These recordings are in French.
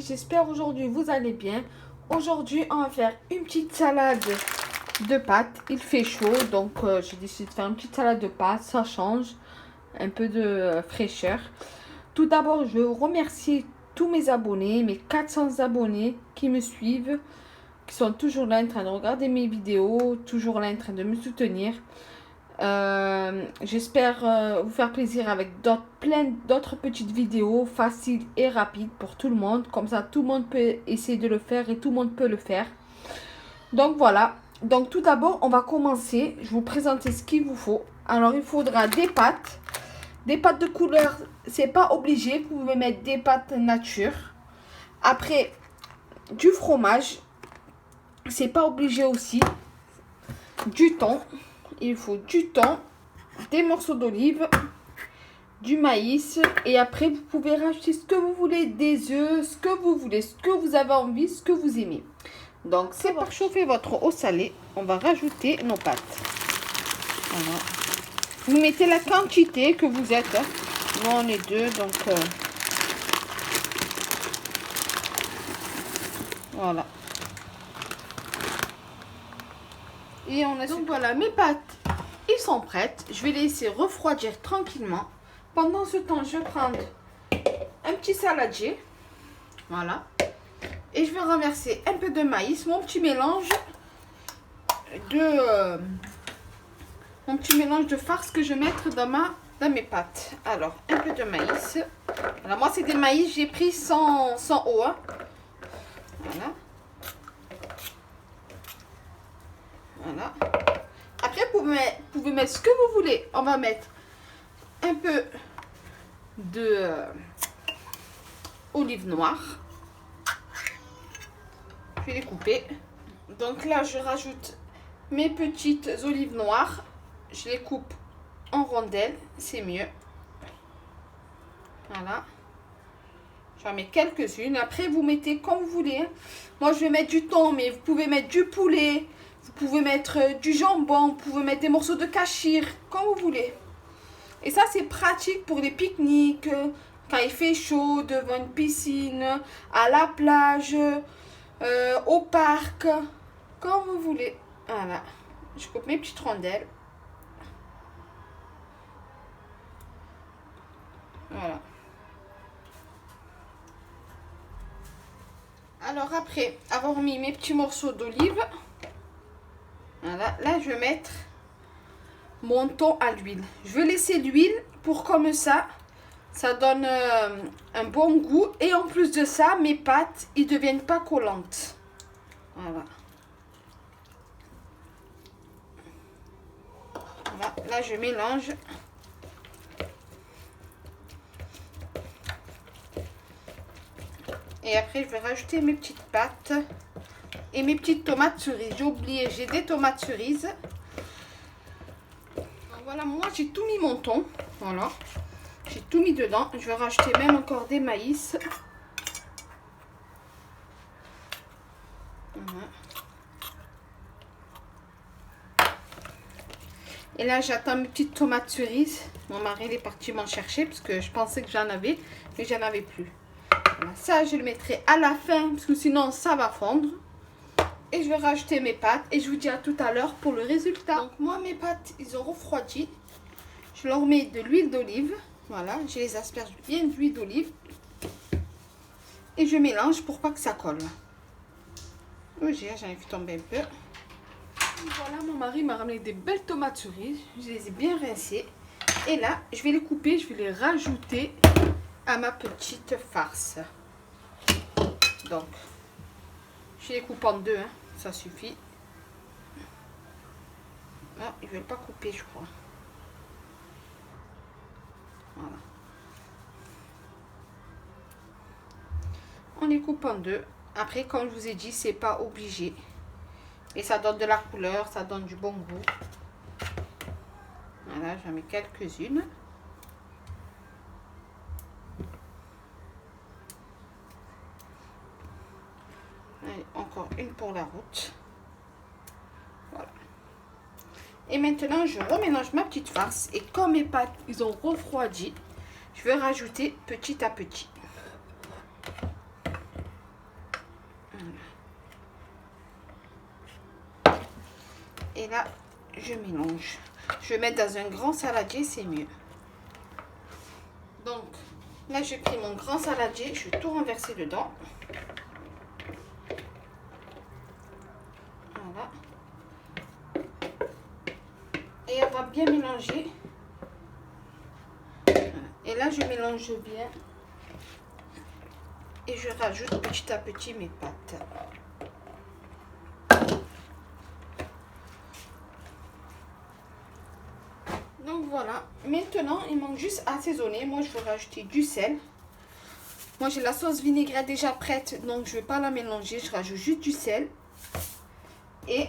j'espère aujourd'hui vous allez bien. Aujourd'hui on va faire une petite salade de pâtes. Il fait chaud donc j'ai décidé de faire une petite salade de pâtes, ça change un peu de fraîcheur. Tout d'abord je veux remercier tous mes abonnés, mes 400 abonnés qui me suivent, qui sont toujours là en train de regarder mes vidéos, toujours là en train de me soutenir. J'espère vous faire plaisir avec plein d'autres petites vidéos faciles et rapides pour tout le monde. Comme ça, tout le monde peut essayer de le faire et tout le monde peut le faire. Donc voilà. Donc tout d'abord, on va commencer. Je vais vous présenter ce qu'il vous faut. Alors, il faudra des pâtes. Des pâtes de couleur, c'est pas obligé. Vous pouvez mettre des pâtes nature. Après, du fromage. C'est pas obligé aussi. Du thon. Il faut du thon, des morceaux d'olive, du maïs. Et après, vous pouvez rajouter ce que vous voulez, des œufs, ce que vous voulez, ce que vous avez envie, ce que vous aimez. Donc, c'est pour chauffer votre eau salée. On va rajouter nos pâtes. Voilà. Vous mettez la quantité que vous êtes. Nous, on est deux, donc... voilà. Et on a donc voilà, mes pâtes, ils sont prêtes. Je vais les laisser refroidir tranquillement. Pendant ce temps, je vais prendre un petit saladier. Voilà. Et je vais renverser un peu de maïs, mon petit mélange de farce que je vais mettre dans mes pâtes. Alors, un peu de maïs. Alors, moi, c'est des maïs, j'ai pris sans eau. Hein. Voilà. Voilà. Après, vous pouvez mettre ce que vous voulez. On va mettre un peu de olive noire. Je vais les couper. Donc là, je rajoute mes petites olives noires. Je les coupe en rondelles. C'est mieux. Voilà. J'en mets quelques-unes. Après, vous mettez comme vous voulez. Moi, je vais mettre du thon, mais vous pouvez mettre du poulet. Vous pouvez mettre du jambon, vous pouvez mettre des morceaux de cachir, comme vous voulez. Et ça, c'est pratique pour les pique-niques, quand il fait chaud, devant une piscine, à la plage, au parc, comme vous voulez. Voilà. Je coupe mes petites rondelles. Voilà. Alors après avoir mis mes petits morceaux d'olive, voilà, là je vais mettre mon thon à l'huile. Je vais laisser l'huile pour comme ça donne un bon goût. Et en plus de ça, mes pâtes, ils ne deviennent pas collantes. Voilà. Voilà, là je mélange. Et après je vais rajouter mes petites pâtes. Et mes petites tomates cerises. J'ai oublié, j'ai des tomates cerises. Alors voilà, moi j'ai tout mis mon thon. Voilà. J'ai tout mis dedans. Je vais rajouter même encore des maïs. Voilà. Et là j'attends mes petites tomates cerises. Mon mari il est parti m'en chercher parce que je pensais que j'en avais, mais j'en avais plus. Voilà. Ça je le mettrai à la fin parce que sinon ça va fondre. Et je vais rajouter mes pâtes et je vous dis à tout à l'heure pour le résultat. Donc moi mes pâtes ils ont refroidi. Je leur mets de l'huile d'olive. Voilà, je les asperge bien d'huile d'olive. Et je mélange pour pas que ça colle. Oh, j'en ai fait tomber un peu. Voilà, mon mari m'a ramené des belles tomates cerises. Je les ai bien rincées. Et là, je vais les couper, je vais les rajouter à ma petite farce. Donc, je les coupe en deux, hein. Ça suffit. Ah, ils ne veulent pas couper, je crois. Voilà. On les coupe en deux. Après, comme je vous ai dit, c'est pas obligé. Et ça donne de la couleur, ça donne du bon goût. Voilà, j'en mets quelques-unes. Allez, encore une pour la route. Voilà. Et maintenant, je remélange ma petite farce. Et comme mes pâtes, ils ont refroidi, je vais rajouter petit à petit. Et là, je mélange. Je vais mettre dans un grand saladier, c'est mieux. Donc, là, j'ai pris mon grand saladier. Je vais tout renverser dedans. Voilà. Et on va bien mélanger. Et là, je mélange bien. Et je rajoute petit à petit mes pâtes. Donc voilà. Maintenant, il manque juste à assaisonner. Moi, je vais rajouter du sel. Moi, j'ai la sauce vinaigrette déjà prête. Donc, je ne vais pas la mélanger. Je rajoute juste du sel. Et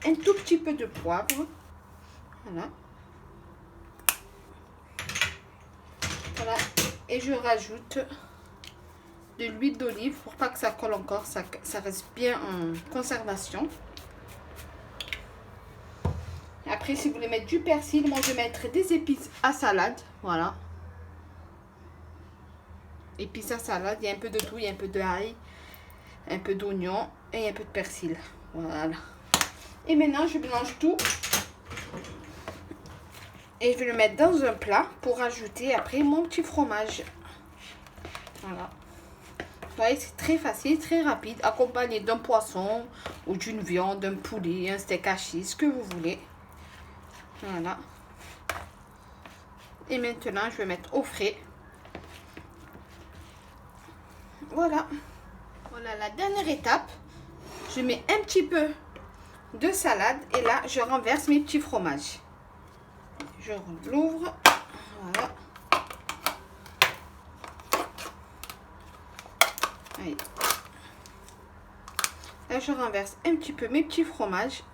un tout petit peu de poivre. Voilà. Voilà. Et je rajoute de l'huile d'olive pour pas que ça colle encore. Ça reste bien en conservation. Après, si vous voulez mettre du persil, moi je vais mettre des épices à salade. Voilà. Épices à salade, il y a un peu de tout. Il y a un peu d'ail, un peu d'oignon et un peu de persil. Voilà. Et maintenant, je mélange tout. Et je vais le mettre dans un plat pour ajouter après mon petit fromage. Voilà. Vous voyez, c'est très facile, très rapide. Accompagné d'un poisson ou d'une viande, d'un poulet, un steak haché, ce que vous voulez. Voilà. Et maintenant, je vais mettre au frais. Voilà. Voilà la dernière étape. Je mets un petit peu de salade et là, je renverse mes petits fromages. Je l'ouvre. Voilà. Allez. Là, je renverse un petit peu mes petits fromages.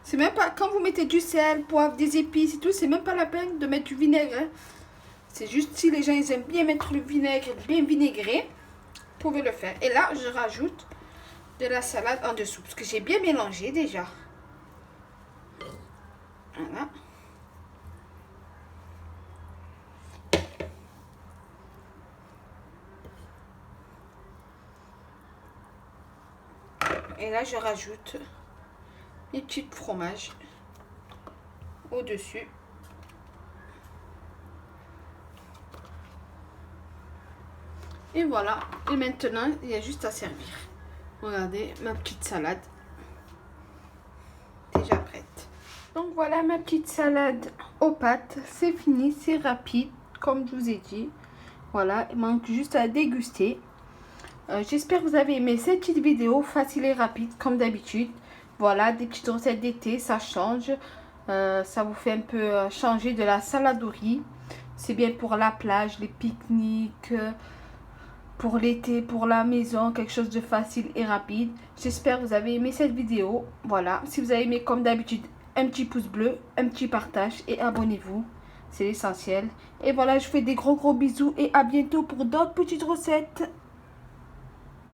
C'est même pas, quand vous mettez du sel, poivre, des épices et tout, c'est même pas la peine de mettre du vinaigre. Hein. C'est juste si les gens ils aiment bien mettre le vinaigre bien vinaigré, vous pouvez le faire. Et là, je rajoute de la salade en dessous, parce que j'ai bien mélangé déjà. Voilà. Et là, je rajoute mes petits fromages au-dessus. Et voilà. Et maintenant, il y a juste à servir. Regardez ma petite salade. Déjà prête. Donc voilà ma petite salade aux pâtes. C'est fini, c'est rapide, comme je vous ai dit. Voilà, il manque juste à déguster. J'espère que vous avez aimé cette petite vidéo facile et rapide, comme d'habitude. Voilà, des petites recettes d'été, ça change. Ça vous fait un peu changer de la salade au riz. C'est bien pour la plage, les pique-niques, pour l'été, pour la maison, quelque chose de facile et rapide. J'espère que vous avez aimé cette vidéo. Voilà, si vous avez aimé comme d'habitude, un petit pouce bleu, un petit partage et abonnez-vous. C'est l'essentiel. Et voilà, je vous fais des gros bisous et à bientôt pour d'autres petites recettes.